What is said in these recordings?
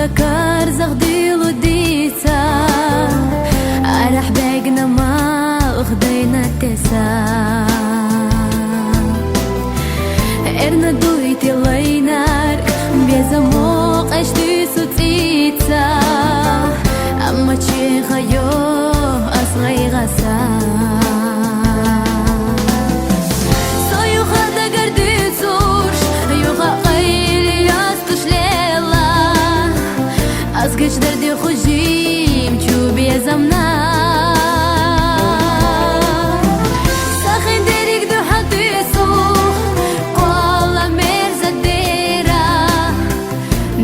ذكر زغدي لوديتا أرح بقنا ما أخدينا تسا إرنا دويتي لينار بيزموق أشتي سوتيتا أما تشي خيو أصغي غسا Azgıç derdi hujim çubi zamna Sakın derik du hadisu Kola merzadera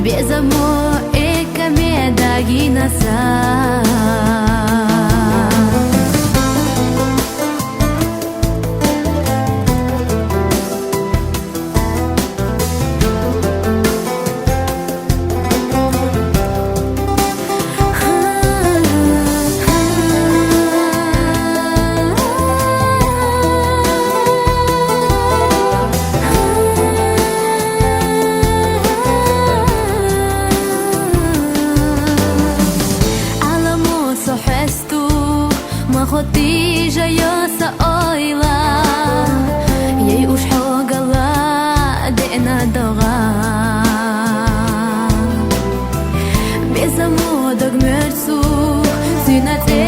Bezamo ekame daginasa خطي جاية سأيلا يأوش حوق الله دقنا دغا بيزمو دق مرسو سينات